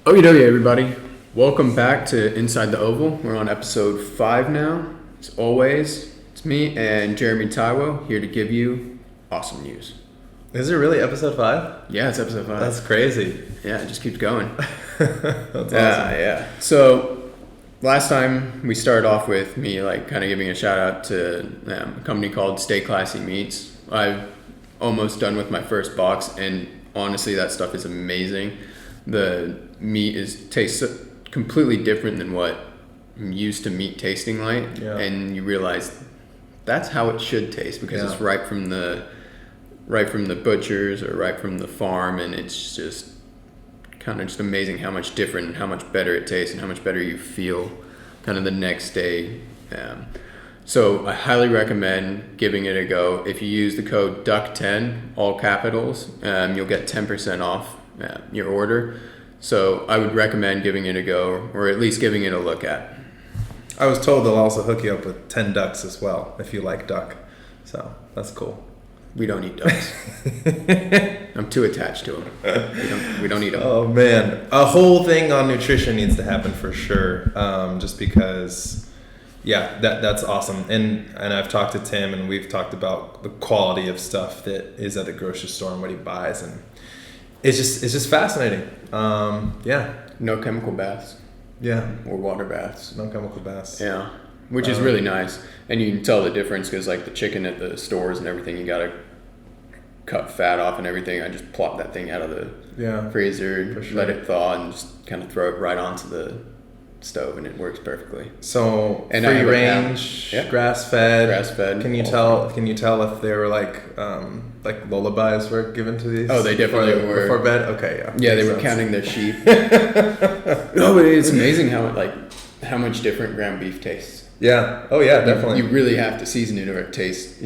Okie dokie, everybody. Welcome back to Inside the Oval. We're on episode 5 now. As always, it's me and Jeremy Taiwo here to give you awesome news. Is it really episode 5? Yeah, it's episode 5. That's crazy. Yeah, it just keeps going. That's awesome. Yeah. So, last time we started off with me kind of giving a shout out to a company called Stay Classy Meats. I've almost done with my first box, and honestly, that stuff is amazing. The meat tastes completely different than what I'm used to meat tasting like, and you realize that's how it should taste because it's right from the butchers or right from the farm, and it's just kind of just amazing how much different and how much better it tastes and how much better you feel kind of the next day. So I highly recommend giving it a go. If you use the code DUCK10, all capitals, you'll get 10% off your order. So I would recommend giving it a go, or at least giving it a look at. I was told they'll also hook you up with 10 ducks as well, if you like duck. So that's cool. We don't eat ducks. I'm too attached to them. We don't eat them. Oh man, a whole thing on nutrition needs to happen for sure. Just because, that's awesome. And I've talked to Tim, and we've talked about the quality of stuff that is at the grocery store and what he buys, and it's just fascinating. No chemical baths. Yeah. Or water baths. No chemical baths. Yeah. Which is really nice. And you can tell the difference because the chicken at the stores and everything, you got to cut fat off and everything. I just plop that thing out of the freezer, let it thaw, and just kind of throw it right onto the stove, and it works perfectly. So free range, grass fed. Can you tell if they were like lullabies were given to these? Oh, they definitely were before bed. Okay, yeah. They were counting their sheep. No, but it's amazing how much different ground beef tastes. Yeah. Oh yeah, definitely. You really have to season it or it tastes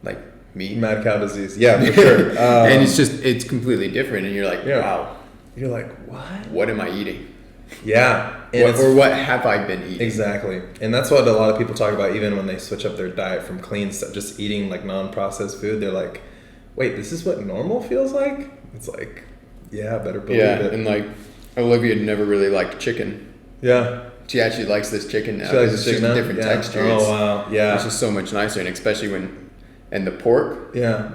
like meat. Mad cow disease. Yeah, for sure. And it's completely different, and you're like, wow. You're like, what? What am I eating? Yeah. Or what have I been eating? Exactly. And that's what a lot of people talk about, even when they switch up their diet from clean stuff, just eating like non-processed food. They're like, wait, this is what normal feels like? It's like, yeah, better believe it. And Olivia never really liked chicken. Yeah. She actually likes this chicken now. She likes it's chicken just now? a different texture. Oh, wow. Yeah. It's just so much nicer, and especially and the pork. Yeah.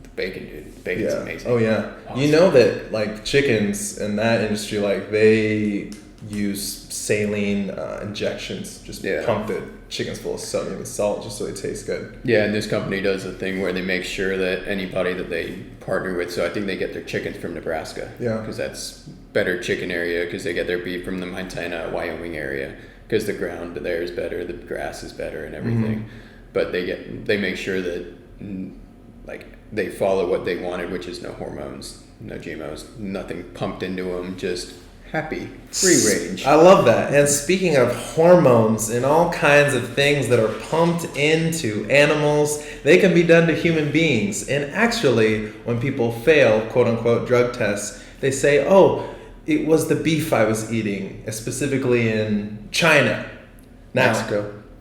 The bacon, dude. The bacon's amazing. Oh, yeah. Awesome. You know that, chickens in that industry, they use saline injections, just pump the chickens full of sodium and salt just so they taste good. Yeah, and this company does a thing where they make sure that anybody that they partner with, so I think they get their chickens from Nebraska. Yeah. Because that's better chicken area, because they get their beef from the Montana, Wyoming area, because the ground there is better, the grass is better and everything. Mm-hmm. But they make sure that they follow what they wanted, which is no hormones, no GMOs, nothing pumped into them, just happy, free range. I love that. And speaking of hormones and all kinds of things that are pumped into animals, they can be done to human beings. And actually, when people fail, quote unquote, drug tests, they say, oh, it was the beef I was eating, specifically in China. Now,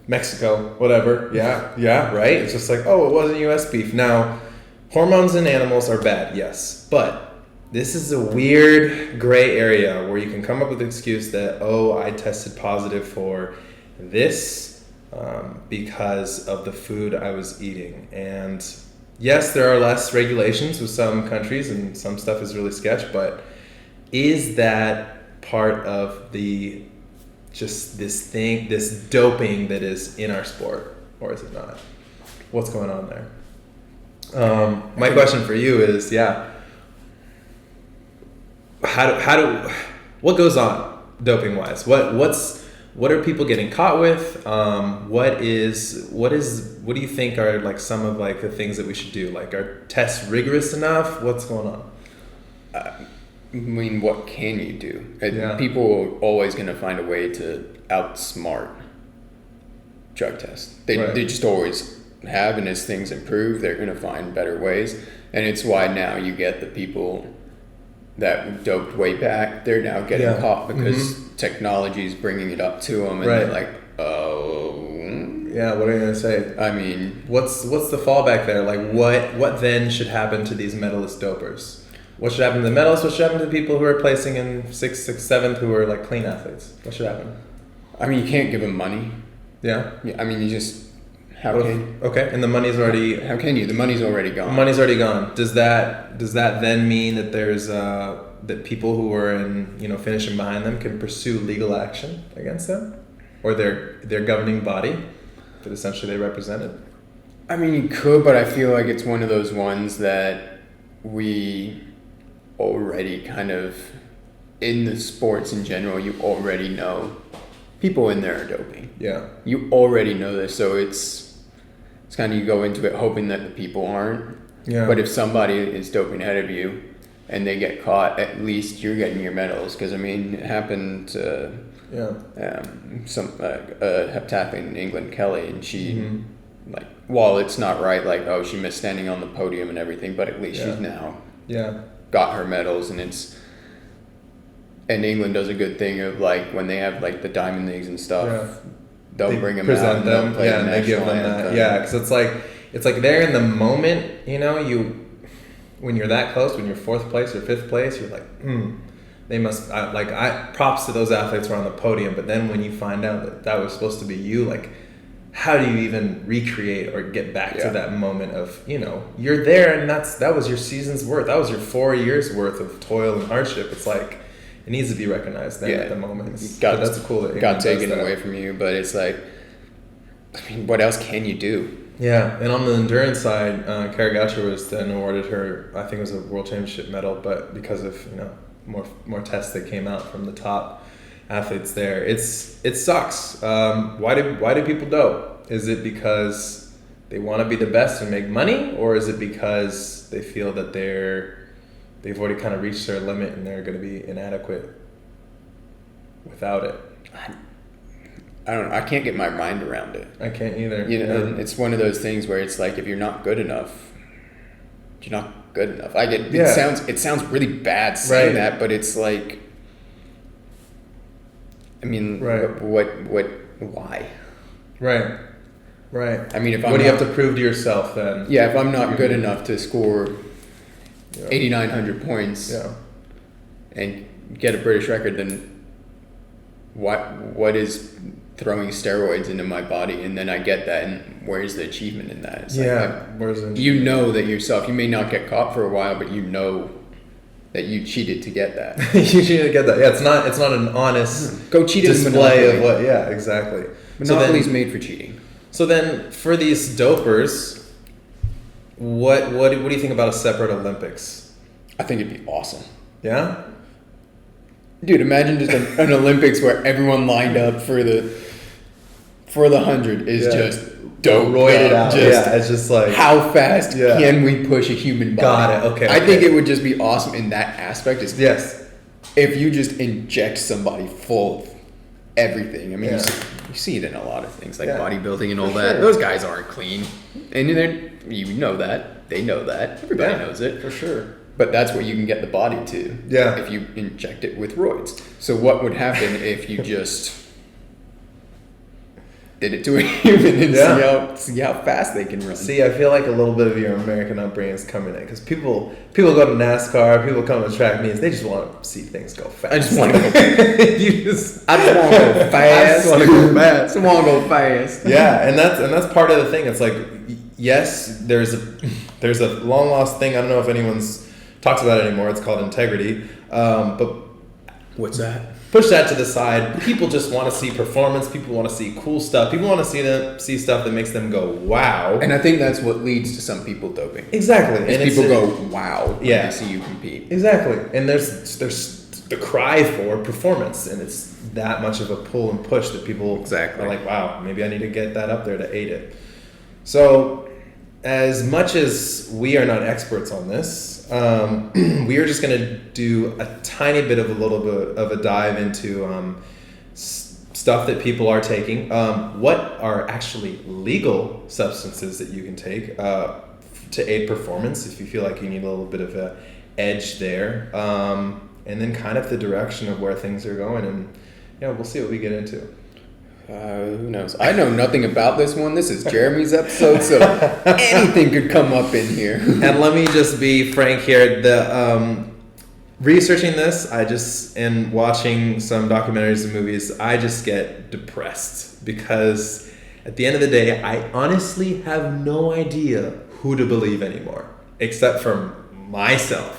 Mexico, whatever. Yeah, right? It's just like, oh, it wasn't U.S. beef. Now, hormones in animals are bad, yes. But this is a weird gray area where you can come up with the excuse that, oh, I tested positive for this because of the food I was eating. And yes, there are less regulations with some countries and some stuff is really sketch, but is that part of this doping that is in our sport, or is it not? What's going on there? My question for you is, what goes on doping wise? What are people getting caught with? What do you think are some of the things that we should do? Are tests rigorous enough? What's going on? I mean, what can you do? People are always going to find a way to outsmart drug tests. They just always have, and as things improve, they're going to find better ways. And it's why now you get the people that doped way back, they're now getting caught because technology is bringing it up to them, and they're like, oh. Yeah, what are you going to say? I mean, what's the fallback there? What then should happen to these medalist dopers? What should happen to the medalists? What should happen to the people who are placing in 6th, 6th, 7th who are like clean athletes? What should happen? I mean, you can't give them money. Yeah. I mean, you just Okay, and the money's already. How can you? The money's already gone. The money's already gone. Does that then mean that there's that people who are in finishing behind them can pursue legal action against them, or their governing body that essentially they represented? I mean, you could, but I feel like it's one of those ones that we already kind of, in the sports in general, you already know people in there are doping. Yeah. You already know this, so it's kind of, you go into it hoping that the people aren't. Yeah. But if somebody is doping ahead of you and they get caught, at least you're getting your medals. Because, I mean, it happened to some heptathlete in England, Kelly, and she, like, while it's not right, like, oh, she missed standing on the podium and everything, but at least she's now got her medals. And England does a good thing of, like, when they have, like, the diamond leagues and stuff, they'll bring them present out and them, they'll play the and they give national them anthem. that. Yeah, because it's like they're in the moment. When you're that close, when you're 4th place or 5th place, you're like, they must. Props to those athletes who are on the podium. But then when you find out that was supposed to be you, like, how do you even recreate or get back to that moment of you're there and that was your season's worth. That was your 4 years worth of toil and hardship. It's like, it needs to be recognized then at the moment. That's cool. That got taken away from you, but it's like, I mean, what else can you do? Yeah, and on the endurance side, Kara Goucher was then awarded her, I think it was a world championship medal, but because of more tests that came out from the top athletes there, it sucks. Why do people dope? Is it because they want to be the best and make money, or is it because they feel that they've already kind of reached their limit and they're going to be inadequate without it? I don't know. I can't get my mind around it. I can't either. It's one of those things where it's like, if you're not good enough, you're not good enough. It sounds really bad saying that, but it's like, I mean, why? Right. I mean, what do you have to prove to yourself then? Yeah, if I'm not good enough to score 8,900 points and get a British record, then what is throwing steroids into my body? And then I get that, and where's the achievement in that? It's where's the you know that yourself, you may not get caught for a while, but you know that you cheated to get that. You cheated to get that. Yeah, it's not an honest go cheat display of what. Yeah, exactly. Monopoly's made for cheating. So then, for these dopers, what do you think about a separate Olympics? I think it'd be awesome. Yeah? Dude, imagine just an Olympics where everyone lined up for the 100 is just dope, roided out. It's just like, how fast can we push a human body? Got it. Okay. I think it would just be awesome in that aspect. Yes. If you just inject somebody full of everything. I mean, you see it in a lot of things like bodybuilding and all that. Those guys aren't clean, and you know that. They know that. Everybody knows it for sure. But that's what you can get the body to. Yeah. If you inject it with roids. So what would happen if you just did it to a human and see how fast they can run? See, I feel like a little bit of your American upbringing is coming in, because people go to NASCAR, people come to track meets, they just want to see things go fast. I just want to go. I just want to go fast. I just want to go fast. I want to go fast. Yeah, and that's part of the thing. It's like, yes, there's a long lost thing. I don't know if anyone's talks about it anymore. It's called integrity. But what's that? Push that to the side. People just want to see performance. People want to see cool stuff. People want to see stuff that makes them go, wow. And I think that's what leads to some people doping. Exactly. And people go, wow, when they see you compete. Exactly. And there's the cry for performance, and it's that much of a pull and push that people are like, wow, maybe I need to get that up there to aid it. So, as much as we are not experts on this, we are just going to do a tiny bit of a dive into stuff that people are taking. What are actually legal substances that you can take to aid performance if you feel like you need a little bit of an edge there, and then kind of the direction of where things are going, and we'll see what we get into. Who knows? I know nothing about this one. This is Jeremy's episode, so anything could come up in here. And let me just be frank here. researching this, and watching some documentaries and movies, I just get depressed because at the end of the day, I honestly have no idea who to believe anymore, except for myself.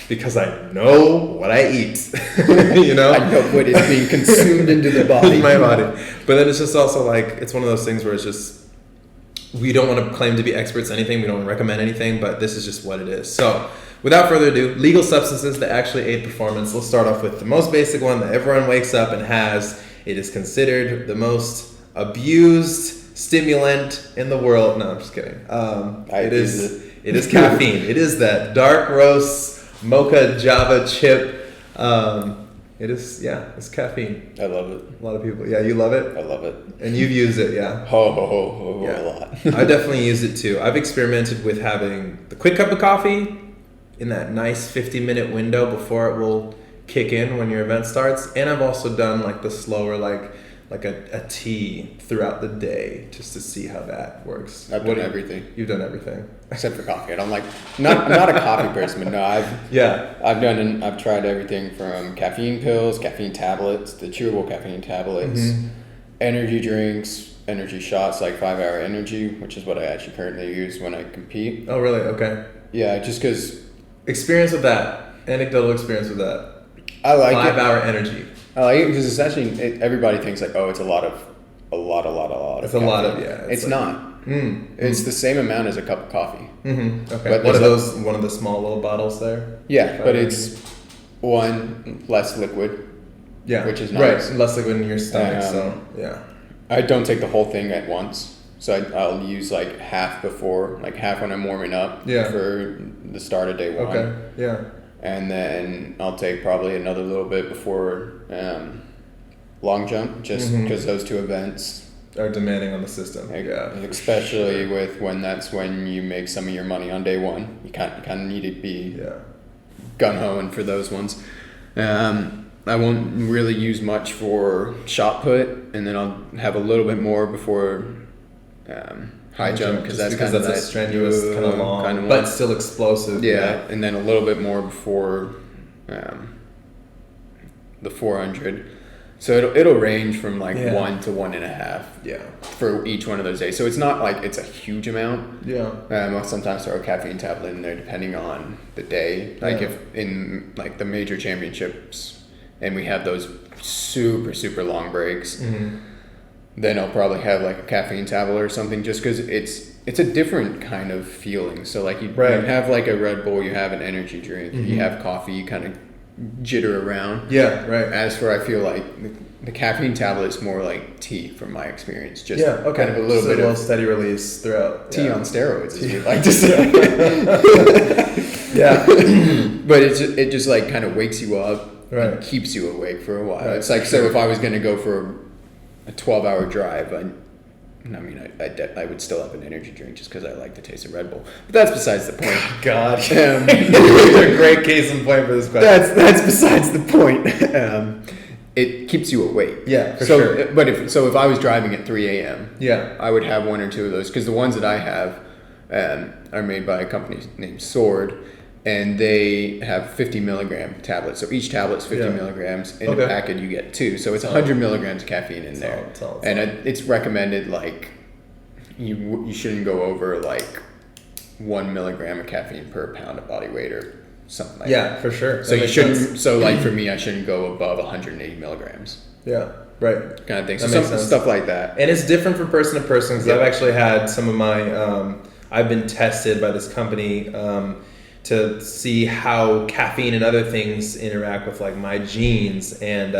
Because I know what I eat, you know? I know what is being consumed into the body. My body. But then it's just also like, it's one of those things where it's just, we don't want to claim to be experts in anything, we don't want to recommend anything, but this is just what it is. So, without further ado, legal substances that actually aid performance. Let's start off with the most basic one that everyone wakes up and has. It is considered the most abused stimulant in the world. No, I'm just kidding. It is caffeine. It is that dark roast mocha Java chip. It's caffeine. I love it. A lot of people. Yeah, you love it? I love it. And you've used it, yeah? Yeah. A lot. I definitely use it too. I've experimented with having the quick cup of coffee in that nice 50-minute window before it will kick in when your event starts. And I've also done like the slower, like a tea throughout the day just to see how that works. I've done everything. You've done everything. Except for coffee. I don't like, I'm not a coffee person, but no, I've tried everything from caffeine pills, caffeine tablets, the chewable caffeine tablets, energy drinks, energy shots like 5 Hour Energy, which is what I actually currently use when I compete. Oh, really? Okay. Yeah, just because. Experience with that. Anecdotal experience with that. I like 5 Hour Energy. I like it because essentially everybody thinks like, oh, it's a lot of. It's a lot of, yeah. It's like, not. It's the same amount as a cup of coffee. Okay. But what are those? One of the small little bottles there. Yeah, but it's one less liquid. Yeah, which is nice. Right, less liquid in your stomach. So yeah. I don't take the whole thing at once, so I'll use like half before, like half when I'm warming up. Yeah. For the start of day one. Okay. Yeah. And then I'll take probably another little bit before long jump, just because those two events are demanding on the system. Yeah, especially with that's when you make some of your money on day one. You kind of need to be gun hoing for those ones. I won't really use much for shot put, and then I'll have a little bit more before high jump because that's a strenuous kind of long, kind of but still explosive. Yeah, and then a little bit more before the 400. So it'll range from like 1 to 1.5. Yeah. For each one of those days. So it's not like it's a huge amount. Yeah. I'll sometimes throw a caffeine tablet in there depending on the day. Like if in like the major championships and we have those super, super long breaks, then I'll probably have like a caffeine tablet or something just because it's a different kind of feeling. So like you have like a Red Bull, you have an energy drink, you have coffee, you kind of jitter around. Yeah, right. As for I feel like the caffeine tablet is more like tea from my experience. Just kind of a little bit of steady release throughout. Tea on steroids, as we like to say. But it just like kind of wakes you up and keeps you awake for a while. Right. It's like so if I was going to go for a 12-hour drive, I would still have an energy drink just because I like the taste of Red Bull. But that's besides the point. God. You're a great case in point for this question. That's besides the point. It keeps you awake. Yeah, for sure. But if I was driving at 3 a.m., I would have one or two of those because the ones that I have are made by a company named Sword, and they have 50 milligram tablets. So each tablet's 50 milligrams. In a packet, you get 2. So it's 100 milligrams of caffeine in there. And it's recommended like you shouldn't go over like 1 milligram of caffeine per pound of body weight or something like that. Yeah, for sure. So you shouldn't. Sense. So like for me, I shouldn't go above 180 milligrams. Yeah. Right. Kind of thing. So stuff like that. And it's different from person to person because I've actually had some of my. I've been tested by this company to see how caffeine and other things interact with like my genes, and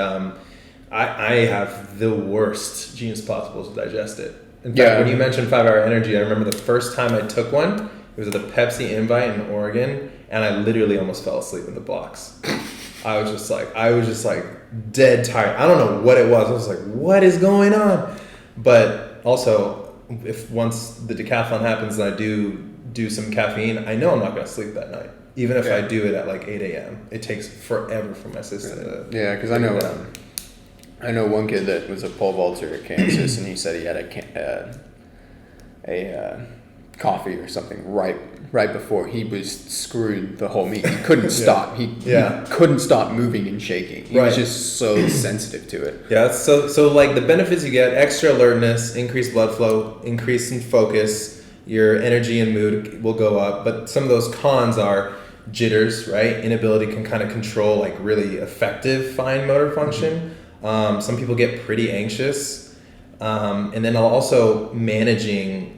I have the worst genes possible to digest it. In fact, when you mentioned 5 Hour Energy, I remember the first time I took one. It was at the Pepsi Invite in Oregon, and I literally almost fell asleep in the box. I was just like dead tired. I don't know what it was. I was like, what is going on? But also, if once the decathlon happens and I do some caffeine, I know I'm not going to sleep that night. Even if I do it at like 8 a.m. It takes forever for my system to... Yeah, because I know one kid that was a pole vaulter at Kansas, and he said he had a coffee or something right right before, he was screwed the whole meet. He couldn't stop. He couldn't stop moving and shaking. He was just so sensitive to it. Yeah, so like the benefits you get, extra alertness, increased blood flow, increase in focus, your energy and mood will go up. But some of those cons are jitters, right? Inability can kind of control like really effective fine motor function. Some people get pretty anxious. And then also managing,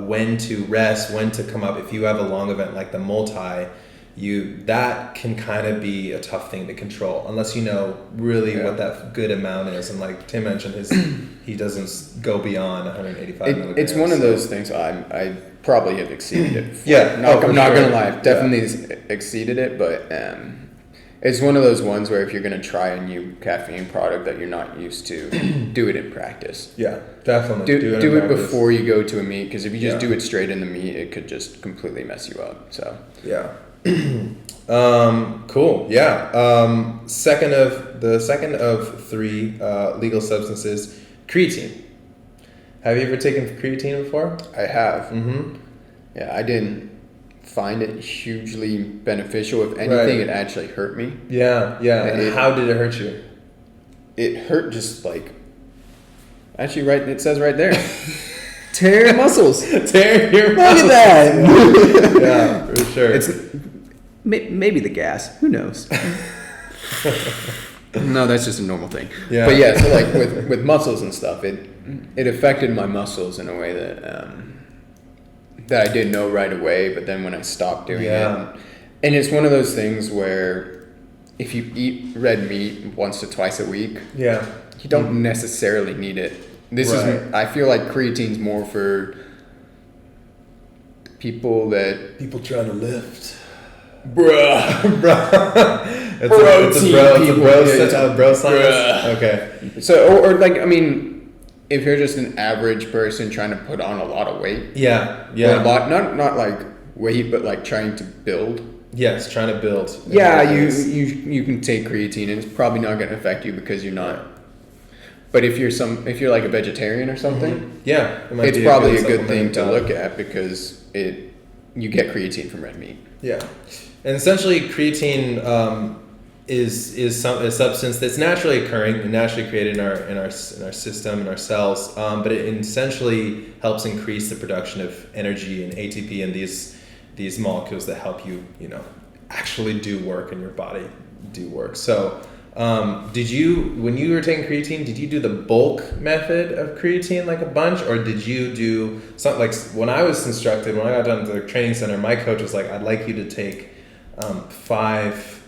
when to rest, when to come up. If you have a long event like the multi, that can kind of be a tough thing to control unless you know really what that good amount is. And like Tim mentioned, he doesn't go beyond 185 milligrams. It's one of those things. I probably have exceeded it. I'm not gonna lie, I've definitely exceeded it, but it's one of those ones where if you're going to try a new caffeine product that you're not used to, do it in practice. Yeah, definitely. Do it before you go to a meet, because if you just do it straight in the meet, it could just completely mess you up. So yeah. Cool. Yeah. Second of three legal substances, creatine. Have you ever taken creatine before? I have. Mm-hmm. Yeah, I didn't find it hugely beneficial. If anything, it actually hurt me. Yeah. And how did it hurt you? It hurt just like, actually, it says right there. Tear your muscles. Tear your muscles. Look at that. Yeah, for sure. It's maybe the gas. Who knows? No, that's just a normal thing. Yeah. But yeah, so like with muscles and stuff, it affected my muscles in a way that I didn't know right away, but then when I stopped doing it, and it's one of those things where if you eat red meat once to twice a week, you don't necessarily need it. I feel like creatine's more for people trying to lift. Bruh. It's a bro science. Okay. So, or like, I mean, if you're just an average person trying to put on a lot of weight. Yeah. Or a lot, not like weight, but like trying to build. Yes, trying to build. Yeah, you can take creatine and it's probably not going to affect you because you're not. But if you're like a vegetarian or something, it's probably a good thing to look at because you get creatine from red meat. Yeah, and essentially creatine is a substance that's naturally occurring and naturally created in our system, in our cells, but it essentially helps increase the production of energy and ATP and these molecules that help you actually do work in your body do work. So when you were taking creatine, did you do the bulk method of creatine like a bunch, or did you do something like when I was instructed, when I got done at the training center, my coach was like, I'd like you to take 5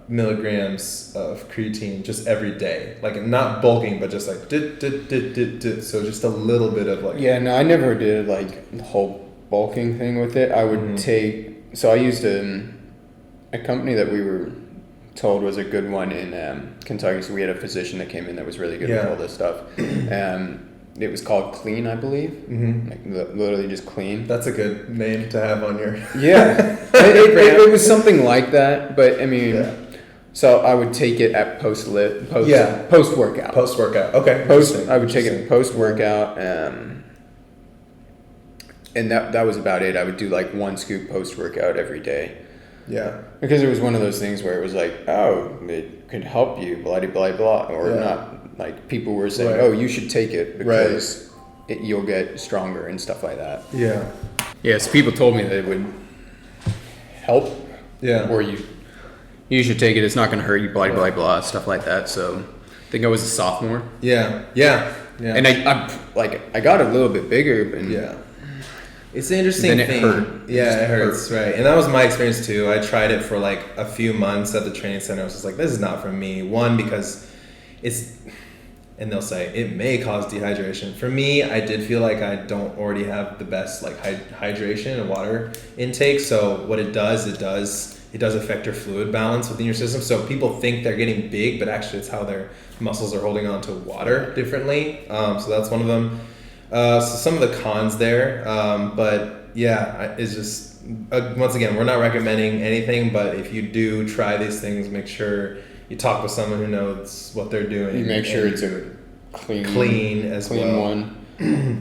milligrams of creatine just every day, like not bulking, but just like so just a little bit of like. Yeah, no, I never did like the whole bulking thing with it. I would I used a company that we were told was a good one in Kentucky. So we had a physician that came in that was really good with all this stuff. It was called Clean, I believe. Mm-hmm. Like literally just Clean. That's a good name to have on your. Yeah, it was something like that. But I mean, so I would take it at post workout. Post workout. Okay. I would take it post workout. And that was about it. I would do like 1 scoop post workout every day. Yeah. Because it was one of those things where it was like, oh, it could help you, blah, blah, blah, or not. Like people were saying, oh, you should take it because you'll get stronger and stuff like that. Yeah. Yeah, so people told me that it would help. Yeah. Or you should take it. It's not going to hurt you, blah, blah, blah, stuff like that. So I think I was a sophomore. Yeah. And I got a little bit bigger. And it's an interesting thing. Hurt. Yeah, it hurts, right. And that was my experience too. I tried it for like a few months at the training center. I was just like, this is not for me. One, because and they'll say it may cause dehydration. For me, I did feel like I don't already have the best like hydration and water intake. So what it does affect your fluid balance within your system. So people think they're getting big, but actually it's how their muscles are holding on to water differently. So that's one of them. So some of the cons there, but yeah, it's just once again, we're not recommending anything, but if you do try these things, make sure you talk with someone who knows what they're doing. You make sure it's a clean one.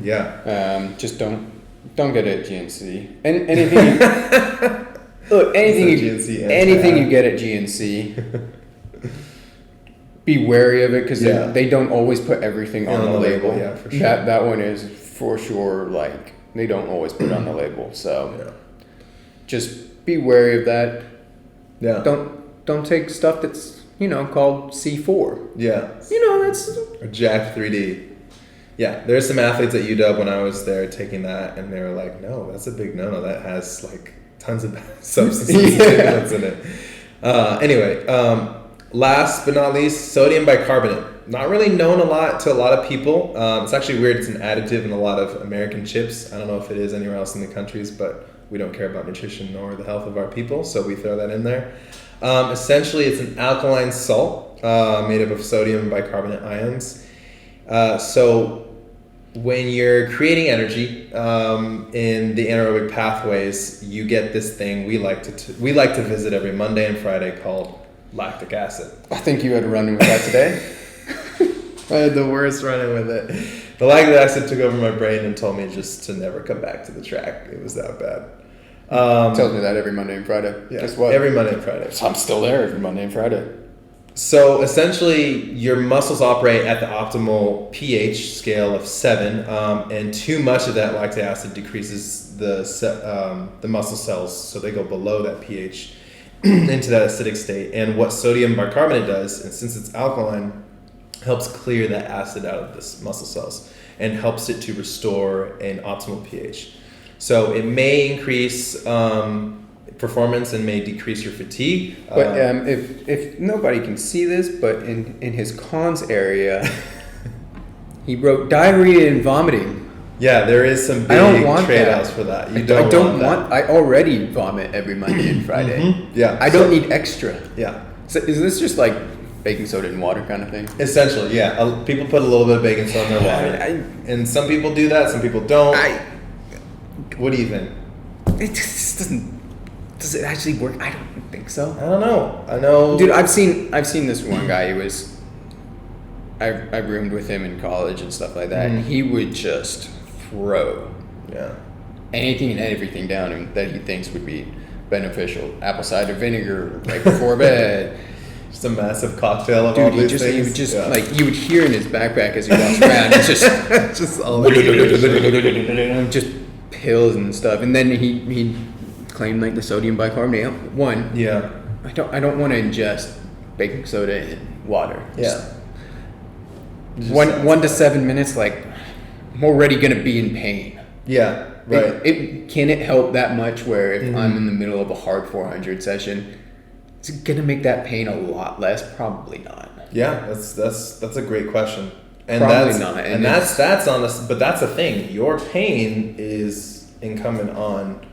Yeah. Just don't Don't get it at GNC. And anything. Look, anything you get at GNC. Be wary of it because they don't always put everything on the label. Yeah, for sure. That one is for sure. Like they don't always put it on the label, so just be wary of that. Yeah. Don't take stuff that's called C4. Yeah. That's or Jack 3D. Yeah, there's some athletes at UW when I was there taking that, and they were like, "No, that's a big no-no. That has like tons of substances in it." Anyway. Last but not least, sodium bicarbonate. Not really known to a lot of people. It's actually weird. It's an additive in a lot of American chips. I don't know if it is anywhere else in the countries, but we don't care about nutrition nor the health of our people, so we throw that in there. Essentially, it's an alkaline salt made up of sodium bicarbonate ions. So when you're creating energy in the anaerobic pathways, you get this thing we like to visit every Monday and Friday called lactic acid. I think you had a run-in with that today. I had the worst run-in with it. The lactic acid took over my brain and told me just to never come back to the track. It was that bad. Tells me that every Monday and Friday. Yeah, guess what? Every Monday and Friday. So I'm still there every Monday and Friday. So essentially, your muscles operate at the optimal pH scale of 7, and too much of that lactic acid decreases the muscle cells, so they go below that pH into that acidic state. And what sodium bicarbonate does, and since it's alkaline, helps clear that acid out of the muscle cells and helps it to restore an optimal pH. So it may increase performance and may decrease your fatigue. But if nobody can see this, but in his cons area, he wrote diarrhea and vomiting. Yeah, there is some big trade-offs for that. I don't want that. I already vomit every Monday and Friday. Mm-hmm. Yeah. I don't need extra. Yeah. So is this just like baking soda and water kind of thing? Essentially, yeah. People put a little bit of baking soda in their water. And some people do that, some people don't. What do you think? It just doesn't... Does it actually work? I don't think so. I don't know. I know... Dude, I've seen this one guy. He was... I roomed with him in college and stuff like that. And he would just throw anything and everything down him that he thinks would be beneficial. Apple cider vinegar right before bed. Just a massive cocktail of all these things. He would just like you would hear in his backpack as he walks around. It's just all just pills and stuff. And then he claimed like the sodium bicarbonate. One, I don't want to ingest baking soda and water. Yeah. One to 7 minutes, like I'm already gonna be in pain. Yeah, right. Can it help that much where if I'm in the middle of a hard 400 session, is it gonna make that pain a lot less? Probably not. Yeah, that's a great question. And Probably not. And that's on this, but that's the thing. Your pain is incumbent on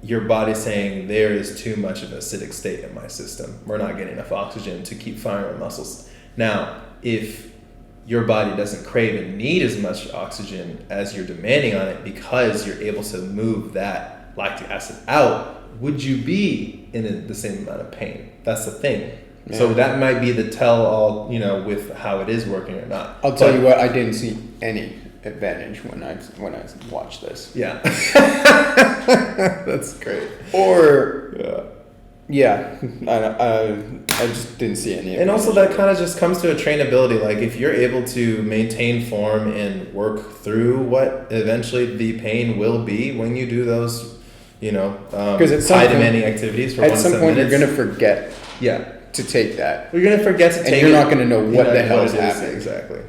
your body saying there is too much of an acidic state in my system. We're not getting enough oxygen to keep firing my muscles. Now, if your body doesn't crave and need as much oxygen as you're demanding on it because you're able to move that lactic acid out, would you be in the same amount of pain? That's the thing. Yeah. So that might be the tell-all, with how it is working or not. I'll tell you what, I didn't see any advantage when I watched this. Yeah. That's great. Or I just didn't see any. And also that kind of just comes to a trainability. Like if you're able to maintain form and work through what eventually the pain will be when you do those, high demanding activities for 1 to 7 minutes. At some point you're going to forget to take that. You're going to forget to take it. And you're not going to know what the hell is happening. Exactly.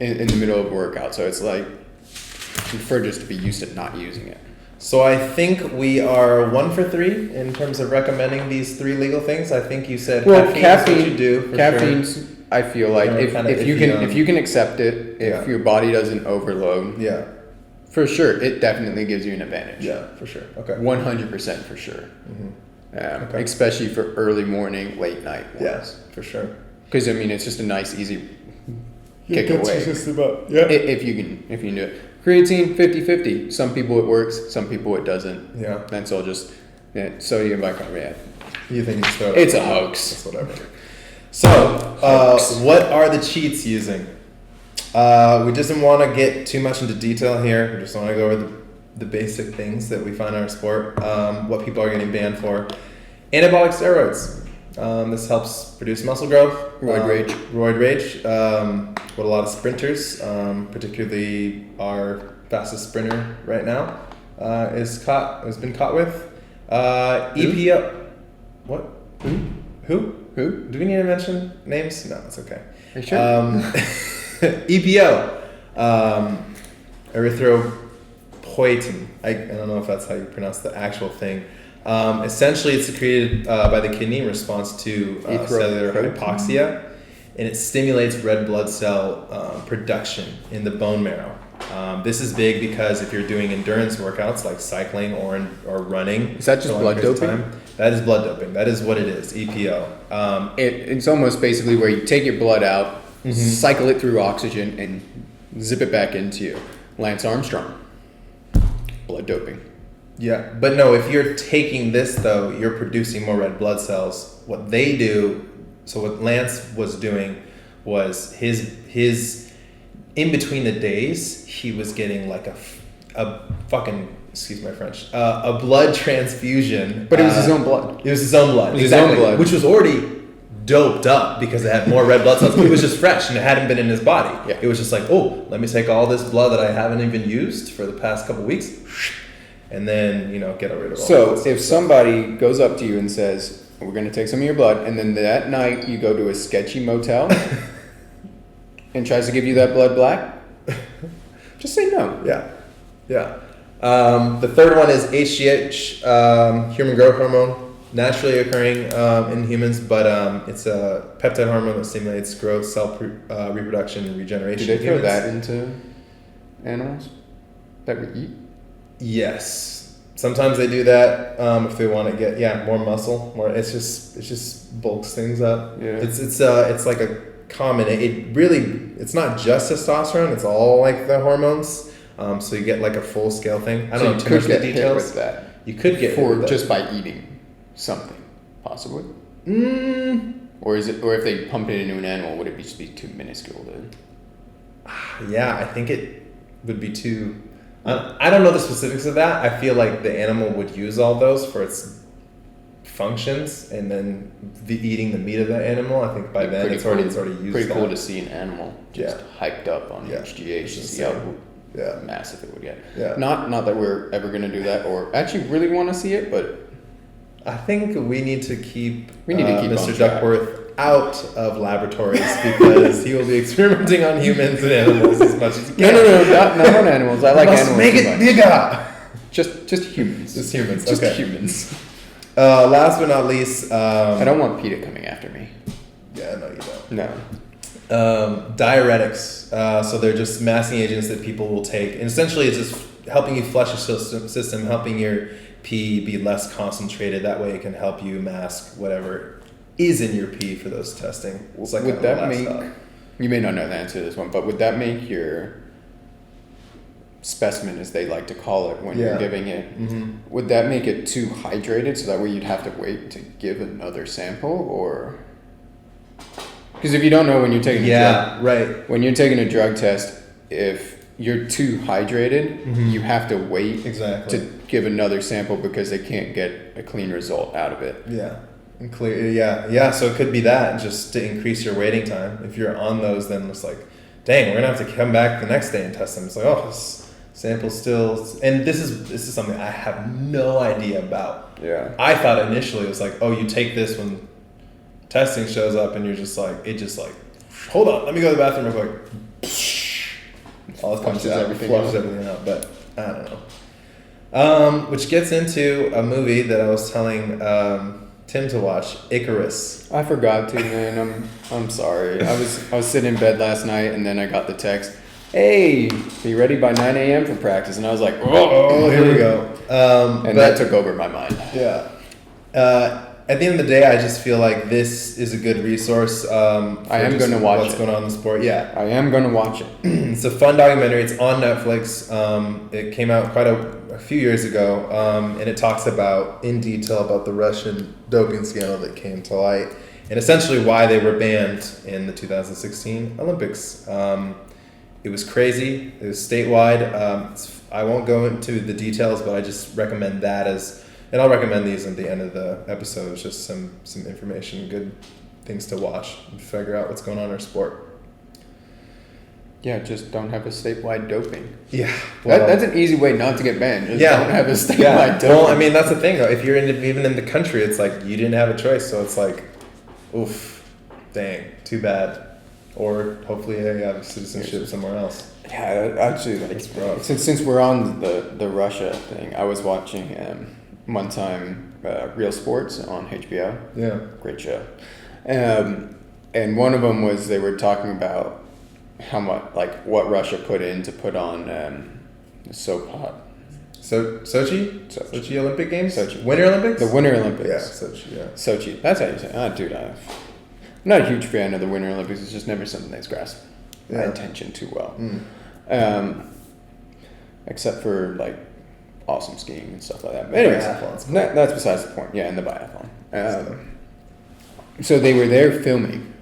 In the middle of a workout. So it's like, I prefer just to be used to not using it. So I think we are 1 for 3 in terms of recommending these 3 legal things. I think you said caffeine is what you do. Caffeine's, sure. I feel like if you can accept it, if your body doesn't overload, for sure, it definitely gives you an advantage. Yeah, for sure. Okay. 100% for sure. Okay. Especially for early morning, late night ones. Yes, for sure. Because it's just a nice, easy kick away. If you can do it. Creatine, 50-50. Some people it works, some people it doesn't. Yeah. And so just sodium bicarbonate. You think it's a hoax. It's whatever. So, what are the cheats using? We just didn't want to get too much into detail here. We just want to go over the basic things that we find in our sport, what people are getting banned for. Anabolic steroids. This helps produce muscle growth. Roid rage. What a lot of sprinters, particularly our fastest sprinter right now, has been caught with. EPO. What? Who? Do we need to mention names? No, it's okay. Are you sure? EPO. Erythropoietin. I don't know if that's how you pronounce the actual thing. Essentially, it's secreted by the kidney in response to cellular hypoxia, and it stimulates red blood cell production in the bone marrow. This is big because if you're doing endurance workouts like cycling or running, is that just blood doping? That is blood doping. That is what it is. EPO. It's almost basically where you take your blood out, cycle it through oxygen, and zip it back into you. Lance Armstrong. Blood doping. Yeah, but no, if you're taking this though, you're producing more red blood cells. What they do, so what Lance was doing was his in between the days, he was getting like a fucking, excuse my French, a blood transfusion. But it was his own blood. It was his own blood. His own blood. Which was already doped up because it had more red blood cells. It was just fresh and it hadn't been in his body. Yeah. It was just like, oh, let me take all this blood that I haven't even used for the past couple weeks, and then, get rid of all So this. if somebody goes up to you and says, we're going to take some of your blood, and then that night you go to a sketchy motel and tries to give you that blood black, just say no. Yeah. The third one is HGH, human growth hormone, naturally occurring in humans, but it's a peptide hormone that stimulates growth, cell reproduction, and regeneration. Do they throw that into animals that we eat? Yes. Sometimes they do that if they want to get more muscle. It's just bulks things up. Yeah. It's like a common. It's not just testosterone. It's all like the hormones. So you get like a full scale thing. I don't know too much of the details. With that. You could get for just by eating something, possibly. Or is it? Or if they pump it into an animal, would it just be too minuscule? Yeah, I think it would be too. I don't know the specifics of that. I feel like the animal would use all those for its functions, and then eating the meat of that animal. I think by then it's already used. Pretty cool to see an animal just hyped up on HGH to see how massive it would get. Yeah. Not that we're ever going to do that, or actually really want to see it, but I think we need to keep Mr. Duckworth out of laboratories because he will be experimenting on humans and animals as much as he can. No, not on animals. I like animals. Make it bigger. Just humans. Just humans. Just okay. humans. Last but not least, I don't want PETA coming after me. Yeah, no, you don't. No. Diuretics. So they're just masking agents that people will take, and essentially it's just helping you flush your system, helping your pee be less concentrated. That way, it can help you mask whatever is in your pee for those testing. It's like would that make? You may not know the answer to this one, but would that make your specimen, as they like to call it, when you're giving it, would that make it too hydrated, so that way you'd have to wait to give another sample, or? Because if you don't know when you're taking when you're taking a drug test, if you're too hydrated, you have to wait to give another sample because they can't get a clean result out of it. Yeah. And clear. Yeah. So it could be that, just to increase your waiting time. If you're on those, then it's like, dang, we're gonna have to come back the next day and test them. It's like, oh, this sample's still. And this is something I have no idea about. Yeah. I thought initially it was like, oh, you take this when testing shows up, and you're just like, hold on, let me go to the bathroom real quick. All it comes out, flushes everything out. But I don't know. Which gets into a movie that I was telling Tim to watch, Icarus. I forgot to, man. I'm sorry. I was sitting in bed last night, and then I got the text, hey, be ready by 9 a.m. for practice. And I was like, oh, here we go. That took over my mind. Yeah. At the end of the day, I just feel like this is a good resource. I am going to watch what's going on in the sport. Yeah. I am going to watch it. It's a fun documentary. It's on Netflix. It came out quite a few years ago, and it talks in detail about the Russian doping scandal that came to light, and essentially why they were banned in the 2016 Olympics. It was crazy. It was statewide. I won't go into the details, but I just recommend that and I'll recommend these at the end of the episode. It's just some information, good things to watch and figure out what's going on in our sport. Yeah, just don't have a statewide doping. Yeah, well, that's an easy way not to get banned. Just don't have a statewide doping. Well, I mean, that's the thing, though. If you're even in the country, it's like you didn't have a choice. So it's like, oof, dang, too bad. Or hopefully you have citizenship somewhere else. Yeah, actually, like, since we're on the Russia thing, I was watching one time Real Sports on HBO. Yeah, great show. And one of them was they were talking about how much, like, what Russia put in to put on the soap hot. Sochi Olympic Games? Sochi. Winter Olympics? The Winter Olympics. Yeah, Sochi, yeah. Sochi. That's how you say it. Oh, dude, I'm not a huge fan of the Winter Olympics. It's just never something that's grasped my attention too well. Except for, like, awesome skiing and stuff like that. But anyways, that's besides the point. Yeah, and the biathlon. So they were there filming.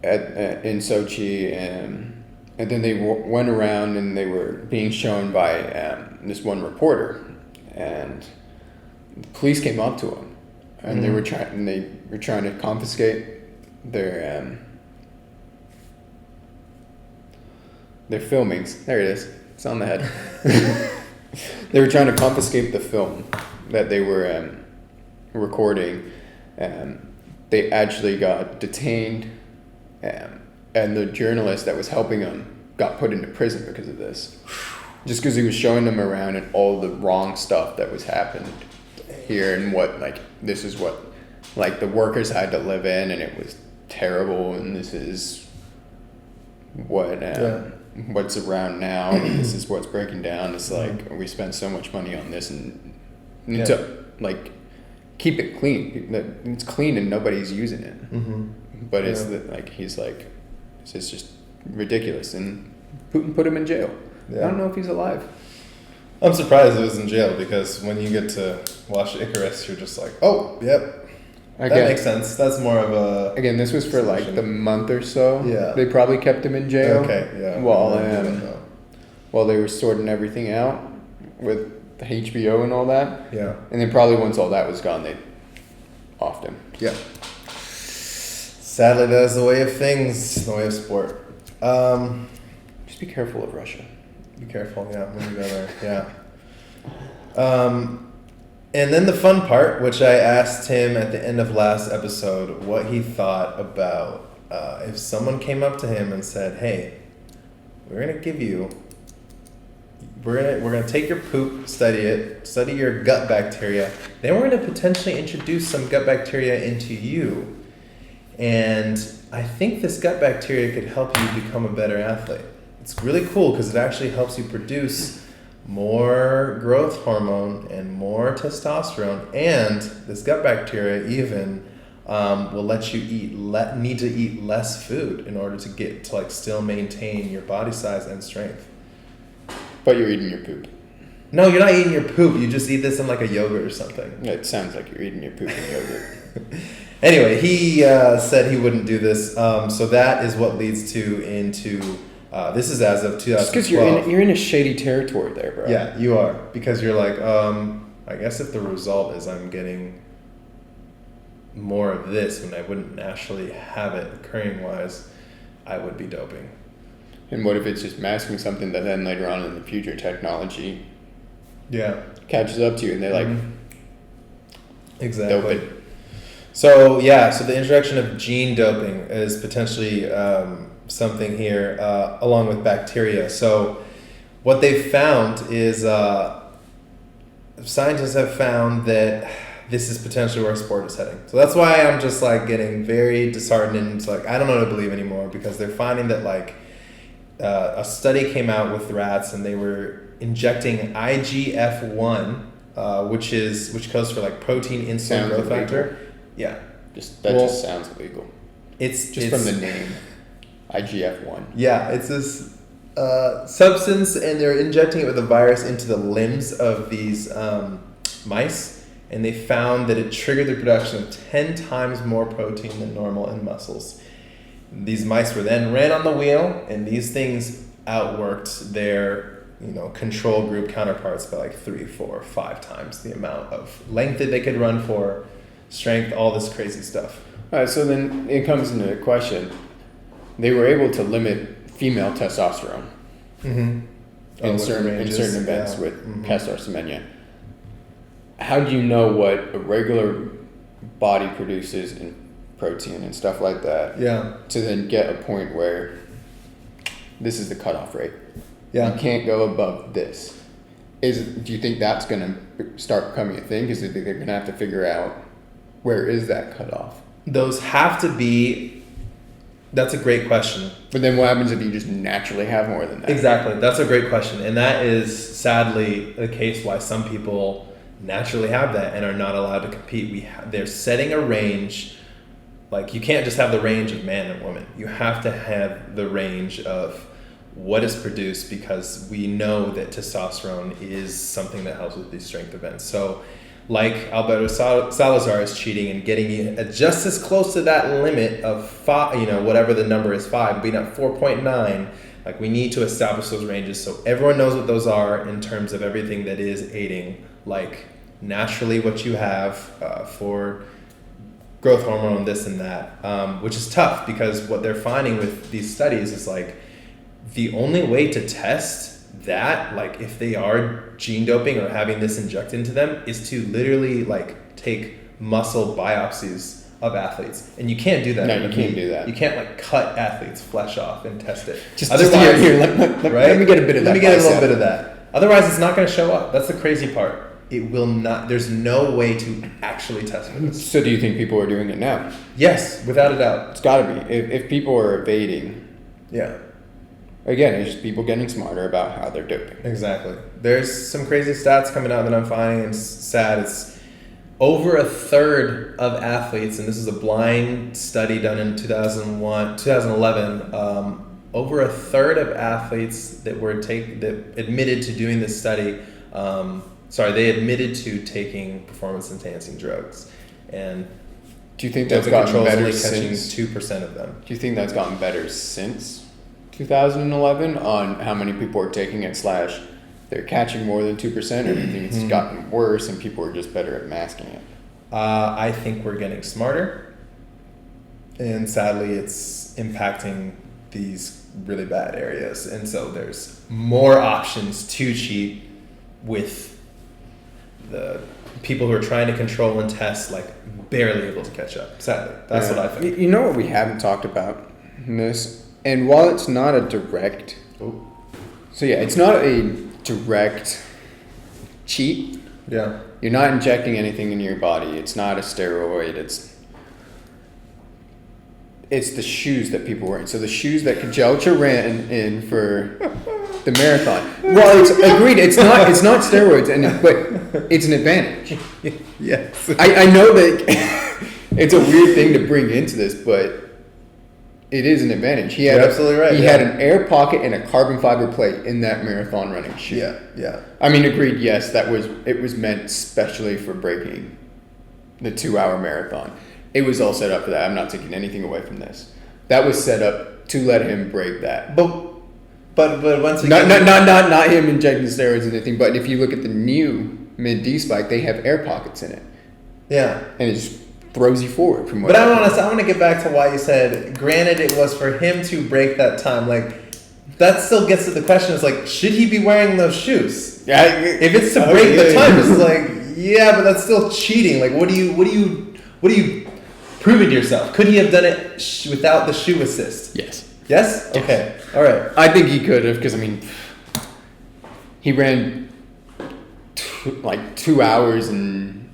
In Sochi, and then they went around and they were being shown by this one reporter, and the police came up to him, and they were trying to confiscate their filmings. There it is. It's on the head. They were trying to confiscate the film that they were recording, and they actually got detained. And the journalist that was helping him got put into prison because of this. Just because he was showing them around and all the wrong stuff that was happening here, and what, like, this is what, like, the workers had to live in, and it was terrible, and this is what what's around now, and this is what's breaking down. It's like, we spend so much money on this, and to, like, keep it clean. It's clean and nobody's using it. But it's he's like, this is just ridiculous, and Putin put him in jail. I don't know if he's alive. I'm surprised he was in jail, because when you get to watch Icarus, you're just like, oh, yep, that makes sense. That's more of a... Again, this was for like the month or so. Yeah. They probably kept him in jail. Okay, yeah. While they were sorting everything out with the HBO and all that. Yeah. And then probably once all that was gone, they offed him. Yeah. Sadly, that's the way of things, the way of sport. Just be careful of Russia. Be careful, when you go there, And then the fun part, which I asked him at the end of last episode, what he thought about if someone came up to him and said, "Hey, we're gonna take your poop, study your gut bacteria, then we're gonna potentially introduce some gut bacteria into you. And I think this gut bacteria could help you become a better athlete." It's really cool because it actually helps you produce more growth hormone and more testosterone, and this gut bacteria even will let you need to eat less food in order to get to, like, still maintain your body size and strength. But you're eating your poop. No, you're not eating your poop. You just eat this in like a yogurt or something. It sounds like you're eating your poop in yogurt. Anyway, he said he wouldn't do this. So that is what leads into this is as of 2012. Just because you're in a shady territory there, bro. Yeah, you are, because you're like, I guess if the result is I'm getting more of this when I wouldn't naturally have it occurring wise, I would be doping. And what if it's just masking something that then later on in the future technology catches up to you and they're like, exactly. Dope it. So the introduction of gene doping is potentially something here along with bacteria. So what they've found is scientists have found that this is potentially where sport is heading. So that's why I'm just like getting very disheartened, and it's like I don't know what to believe anymore, because they're finding that like a study came out with rats, and they were injecting IGF-1, which codes for like protein insulin growth factor. Yeah. Just sounds illegal. It's from the name, IGF-1. Yeah, it's this substance, and they're injecting it with a virus into the limbs of these mice, and they found that it triggered the production of 10 times more protein than normal in muscles. These mice were then ran on the wheel, and these things outworked their control group counterparts by like 3, 4, 5 times the amount of length that they could run for, strength, all this crazy stuff. All right, so then it comes into the question. They were able to limit female testosterone in certain events with Kessler Semenya. How do you know what a regular body produces in protein and stuff like that? Yeah. To then get a point where this is the cutoff rate. Yeah. You can't go above this. Do you think that's going to start becoming a thing? Because they're going to have to figure out where is that cutoff? Those have to be. That's a great question. But then what happens if you just naturally have more than that? Exactly. That's a great question. And that is sadly the case why some people naturally have that and are not allowed to compete. They're setting a range. Like, you can't just have the range of man and woman. You have to have the range of what is produced, because we know that testosterone is something that helps with these strength events. So like Alberto Salazar is cheating and getting you just as close to that limit of 5, whatever the number is, 5, being at 4.9. Like, we need to establish those ranges so everyone knows what those are in terms of everything that is aiding, like naturally what you have for growth hormone, this and that, which is tough, because what they're finding with these studies is like the only way to test that, like if they are gene doping or having this injected into them, is to literally like take muscle biopsies of athletes, and you can't do that. No, you can't do that. You can't like cut athletes' flesh off and test it. Otherwise, let me get a bit of that. Let me get a little bit of that. Otherwise, it's not going to show up. That's the crazy part. It will not. There's no way to actually test for this. So do you think people are doing it now? Yes, without a doubt. It's got to be. If people are evading, yeah. Again, it's just people getting smarter about how they're doping. Exactly. There's some crazy stats coming out that I'm finding, and it's sad. It's over a third of athletes, and this is a blind study done in 2011. Over a third of athletes that admitted to doing this study. They admitted to taking performance-enhancing drugs, and do you think that's gotten better since 2% of them? Do you think that's gotten better since 2011 on how many people are taking it / they're catching more than 2%, or do you think it's gotten worse and people are just better at masking it? I think we're getting smarter, and sadly it's impacting these really bad areas, and so there's more options to cheat with the people who are trying to control and test, like barely able to catch up. Sadly, that's what I think. You know what we haven't talked about in this, and while it's not a direct, it's not a direct cheat. Yeah, you're not injecting anything into your body. It's not a steroid. It's the shoes that people are wearing. So the shoes that Kajelcha ran in for the marathon. Well, it's agreed. It's not steroids, but it's an advantage. Yes. I know that it's a weird thing to bring into this, but it is an advantage. You're absolutely right. He had an air pocket and a carbon fiber plate in that marathon running shoe. Yeah. I mean, agreed. Yes, it was meant specially for breaking the 2-hour marathon. It was all set up for that. I'm not taking anything away from this. That was set up to let him break that. But once again, not him injecting steroids and anything. But if you look at the new mid D spike, they have air pockets in it. Yeah, and it just throws you forward from. But I want to get back to why you said. Granted, it was for him to break that time. Like, that still gets to the question: is like, should he be wearing those shoes? Yeah, if it's to break the time, it's like, yeah, but that's still cheating. Like, what do you proving to yourself? Could he have done it without the shoe assist? Yes. Yes? Okay. All right. I think he could have, because, he ran 2 hours and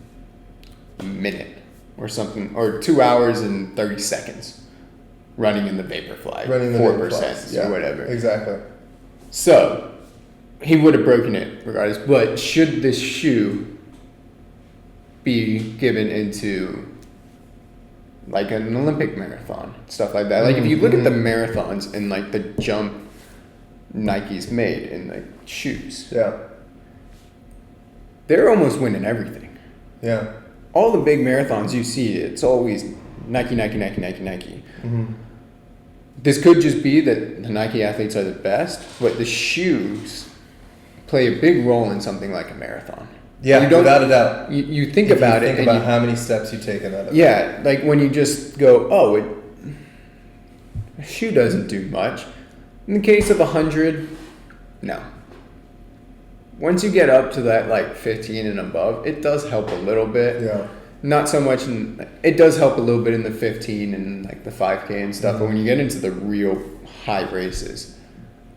a minute or something, or 2 hours and 30 seconds running in the Vaporfly. Running the 4% or whatever. Exactly. So, he would have broken it regardless, but should this shoe be given into like an Olympic marathon, stuff like that? Like, if you look at the marathons and like the jump Nike's made in like shoes, they're almost winning everything. Yeah. All the big marathons you see, it's always Nike. this could just be that the Nike athletes are the best, but the shoes play a big role in something like a marathon. Yeah, without a doubt. You think about it. Think about how many steps you take in that event. Yeah, like when you just go, a shoe doesn't do much. In the case of 100, no. Once you get up to that like 15 and above, it does help a little bit. Yeah. Not so much it does help a little bit in the 15 and like the 5K and stuff, but when you get into the real high races,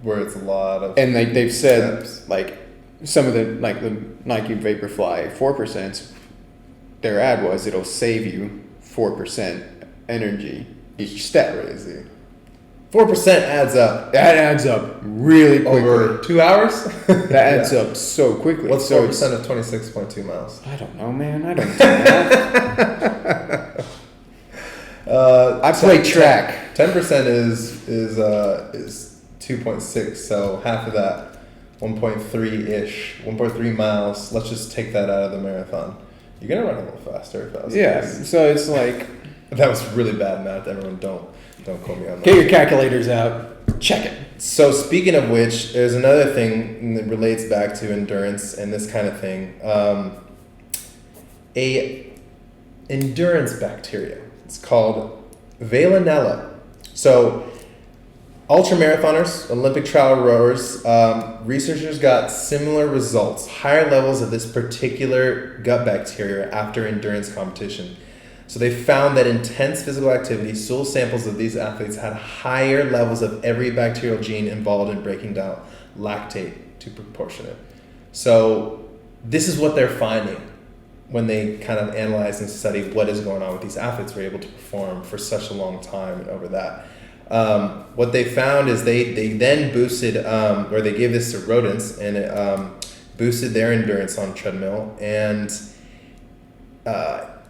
where it's a lot of and like they've said steps. like some of the Nike Vaporfly 4%, their ad was it'll save you 4% energy each step. Crazy. 4% adds up. That adds up really quickly. Over 2 hours? That adds up so quickly. What's 4% of 26.2 miles? I don't know, man. I don't do that. I play track. 10% is 2.6, so half of that, 1.3-ish, 1.3 miles. Let's just take that out of the marathon. You're going to run a little faster if that was the case. So it's like... That was really bad math. Everyone don't quote me on that. Get your calculators out. Check it. So speaking of which, there's another thing that relates back to endurance and this kind of thing. A endurance bacteria. It's called Veillonella. So ultramarathoners, Olympic trial rowers, researchers got similar results, higher levels of this particular gut bacteria after endurance competition. So they found that intense physical activity, stool samples of these athletes had higher levels of every bacterial gene involved in breaking down lactate to proportionate. So this is what they're finding when they kind of analyze and study what is going on with these athletes who are able to perform for such a long time and over that. What they found is they then boosted, or they gave this to rodents, and it boosted their endurance on treadmill. And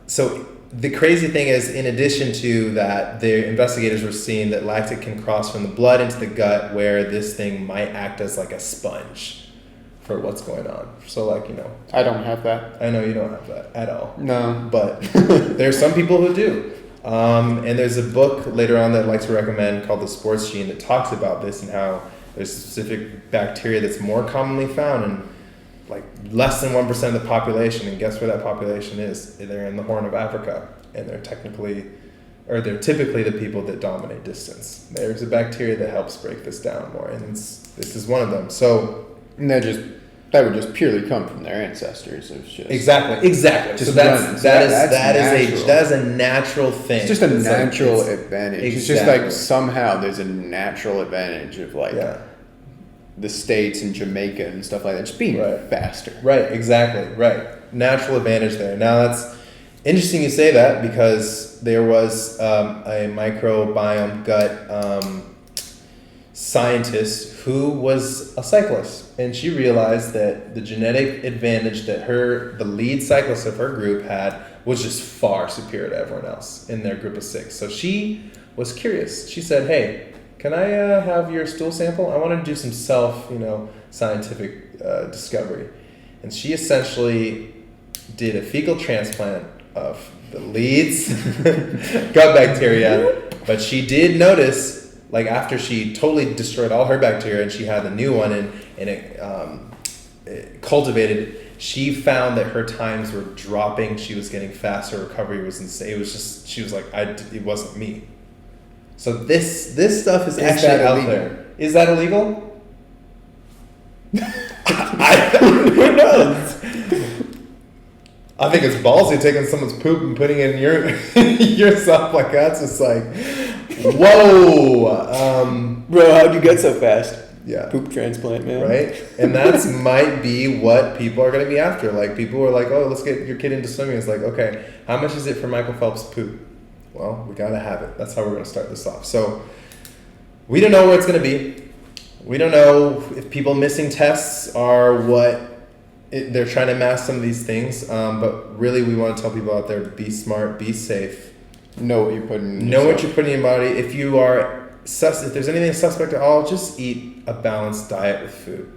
so the crazy thing is, in addition to that, the investigators were seeing that lactate can cross from the blood into the gut, where this thing might act as like a sponge for what's going on. So I don't have that. I know you don't have that at all. No. But there's some people who do. And there's a book later on that I'd like to recommend called The Sports Gene that talks about this and how there's specific bacteria that's more commonly found in like less than 1% of the population. And guess where that population is? They're in the Horn of Africa, and they're typically the people that dominate distance. There's a bacteria that helps break this down more, and this is one of them. So And that would just purely come from their ancestors. It's just exactly. Just so that is a natural thing. It's just a natural advantage. Exactly. It's just like somehow there's a natural advantage of like the States and Jamaica and stuff like that just being faster. Right, exactly, right. Natural advantage there. Now that's interesting you say that, because there was a microbiome gut scientist who was a cyclist, and she realized that the genetic advantage that the lead cyclist of her group had was just far superior to everyone else in their group of 6. So she was curious. She said, "Hey, can I have your stool sample? I want to do some scientific discovery." And she essentially did a fecal transplant of the lead's gut bacteria, but she did notice, like after she totally destroyed all her bacteria and she had a new one and it cultivated, she found that her times were dropping. She was getting faster. Recovery was insane. It was just, she was like, it wasn't me. So this stuff is actually out there. Is that illegal? Who knows? I think it's ballsy taking someone's poop and putting it in yourself like that. It's just like, whoa. Bro, how'd you get so fast? Yeah. Poop transplant, man. Right? And that's might be what people are going to be after. Like, people are like, oh, let's get your kid into swimming. It's like, okay, how much is it for Michael Phelps' poop? Well, we got to have it. That's how we're going to start this off. So we don't know where it's going to be. We don't know if people missing tests are they're trying to mask some of these things. But really, we want to tell people out there, be smart, be safe. Know what you're putting in what you're putting in your body. If you are if there's anything suspect at all, just eat a balanced diet with food.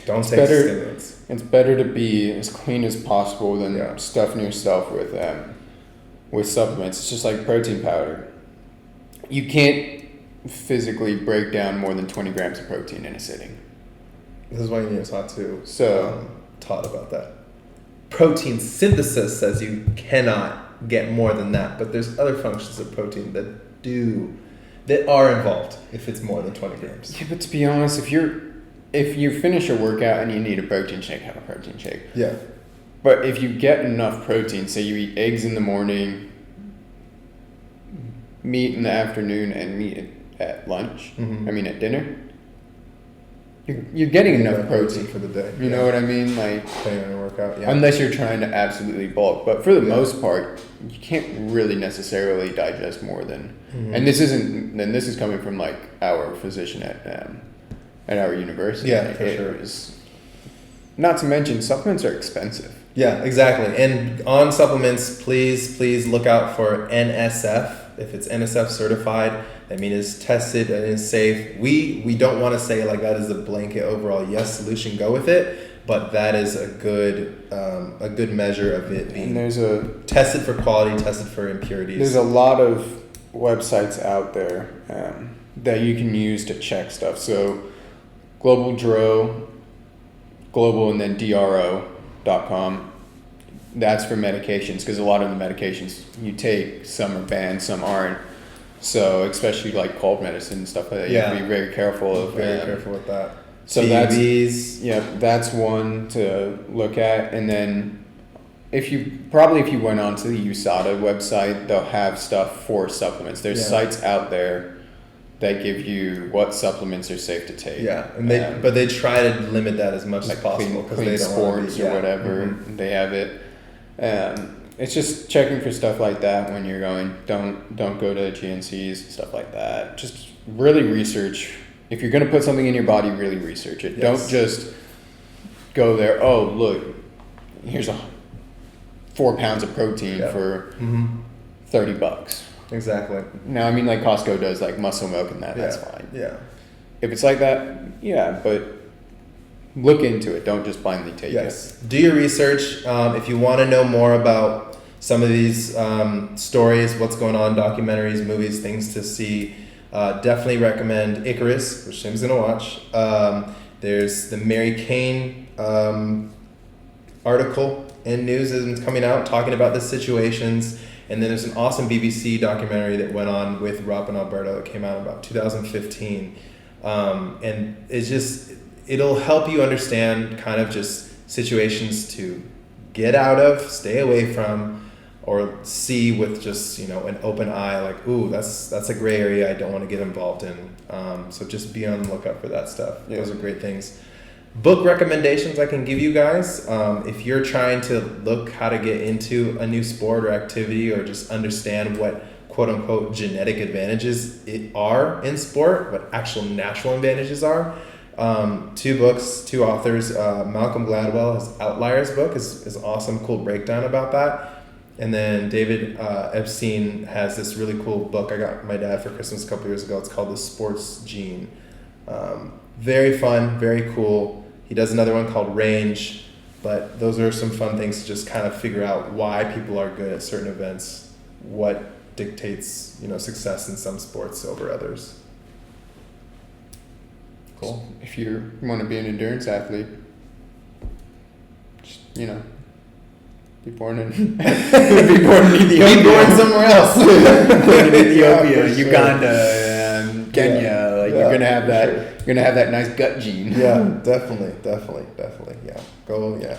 Don't take stimulants. It's better to be as clean as possible than stuffing yourself with supplements. It's just like protein powder. You can't physically break down more than 20 grams of protein in a sitting. This is why you need to talk to So Todd about that. Protein synthesis says you cannot get more than that, but there's other functions of protein that are involved if it's more than 20 grams. yeah, but to be honest, if you finish a workout and you need a protein shake, have a protein shake. Yeah. But if you get enough protein, say you eat eggs in the morning, meat in the afternoon, and meat at lunch, at dinner, you're getting enough protein for the day. You know what I mean? Like, depending on your workout, yeah. Unless you're trying to absolutely bulk. But for the most part, you can't really necessarily digest more than. And this is coming from like our physician at our university. Yeah, for sure. Not to mention, supplements are expensive. Yeah, exactly. And on supplements, please look out for NSF. If it's NSF certified, that means it's tested and it's safe. We don't want to say like that is a blanket overall yes solution, go with it, but that is a good measure of it being tested for quality, tested for impurities. There's a lot of websites out there that you can use to check stuff. So global and then DRO.com. That's for medications, because a lot of the medications you take, some are banned, some aren't. So especially like cold medicine and stuff like that, you have to be very careful of. Very careful with that. So TVs. that's one to look at. And then if you went onto the USADA website, they'll have stuff for supplements. There's sites out there that give you what supplements are safe to take. Yeah, and they try to limit that as much as possible because they don't want to be, or whatever. They have it. It's just checking for stuff like that when you're going. Don't go to GNCs, stuff like that. Just really research. If you're going to put something in your body, really research it. Yes. Don't just go there. Oh, look, here's 4 pounds of protein for $30. Exactly. Now, I mean, like Costco does, like muscle milk and that. That's fine. Yeah. If it's like that, but look into it. Don't just blindly take it. Yes. Do your research. If you want to know more about some of these stories, what's going on, documentaries, movies, things to see, definitely recommend Icarus, which Tim's going to watch. There's the Mary Kane article and news is coming out talking about the situations. And then there's an awesome BBC documentary that went on with Rob and Alberto that came out in about 2015. And it'll help you understand kind of just situations to get out of, stay away from, or see with just, an open eye, like, ooh, that's a gray area I don't want to get involved in. So just be on the lookout for that stuff. Yeah. Those are great things. Book recommendations I can give you guys. If you're trying to look how to get into a new sport or activity or just understand what quote unquote genetic advantages are in sport, what actual natural advantages are. 2 books, 2 authors. Malcom Gladwell, his Outliers book is awesome, cool breakdown about that. And then David Epstein has this really cool book I got my dad for Christmas a couple years ago. It's called The Sports Gene. Very fun, very cool. He does another one called Range, but those are some fun things to just kind of figure out why people are good at certain events, what dictates, success in some sports over others. Cool. If you want to be an endurance athlete, just, be born in Ethiopia. Be born somewhere else. Born in Ethiopia, Yeah, Uganda, Kenya. You're gonna have that. Sure. You're gonna have that nice gut gene. Yeah, definitely. Yeah, go. Yeah,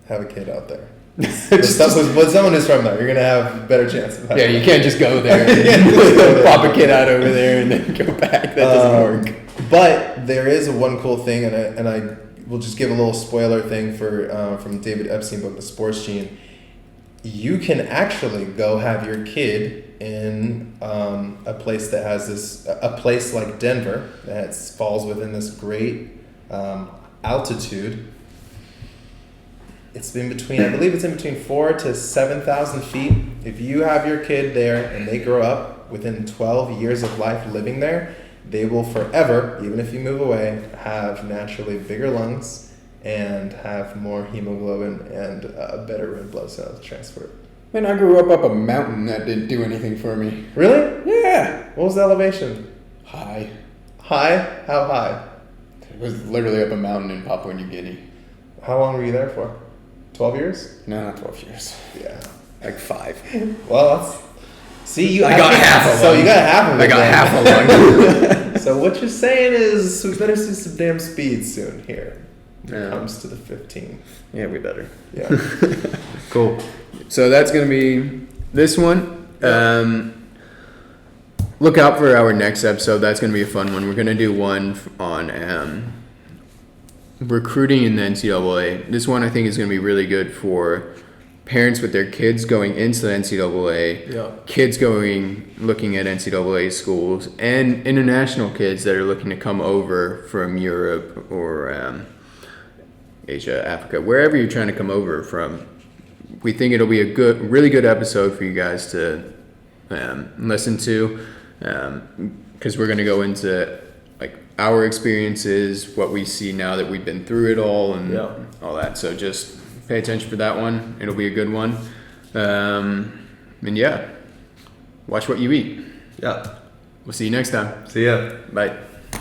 have a kid out there. With someone who's from there, you're gonna have a better chance of having. Yeah, you can't just go there and pop a kid out over there and then go back. That doesn't work. But there is one cool thing, and I will just give a little spoiler thing for from David Epstein book, The Sports Gene. You can actually go have your kid in a place that has a place like Denver that falls within this great altitude. It's I believe it's in between 4,000 to 7,000 feet. If you have your kid there and they grow up within 12 years of life living there, they will forever, even if you move away, have naturally bigger lungs and have more hemoglobin and better red blood cells transfer. Man, I grew up a mountain that didn't do anything for me. Really? Yeah. What was the elevation? High. High? How high? It was literally up a mountain in Papua New Guinea. How long were you there for? 12 years? No, not 12 years. Yeah. Like 5. Well, that's... See, you... I got half of So one. you got half of it. I got then. half of one. So what you're saying is we better see some damn speed soon here. When it Yeah. comes to the 15. Yeah, we better. Yeah. Cool. So that's going to be this one. Look out for our next episode. That's going to be a fun one. We're going to do one on recruiting in the NCAA. This one I think is going to be really good for parents with their kids going into the NCAA, Yeah. kids looking at NCAA schools, and international kids that are looking to come over from Europe or Asia, Africa, wherever you're trying to come over from. We think it'll be a really good episode for you guys to listen to, because we're going to go into like our experiences, what we see now that we've been through it all, and all that. So just pay attention for that one. It'll be a good one. And yeah, watch what you eat. Yeah. We'll see you next time. See ya. Bye.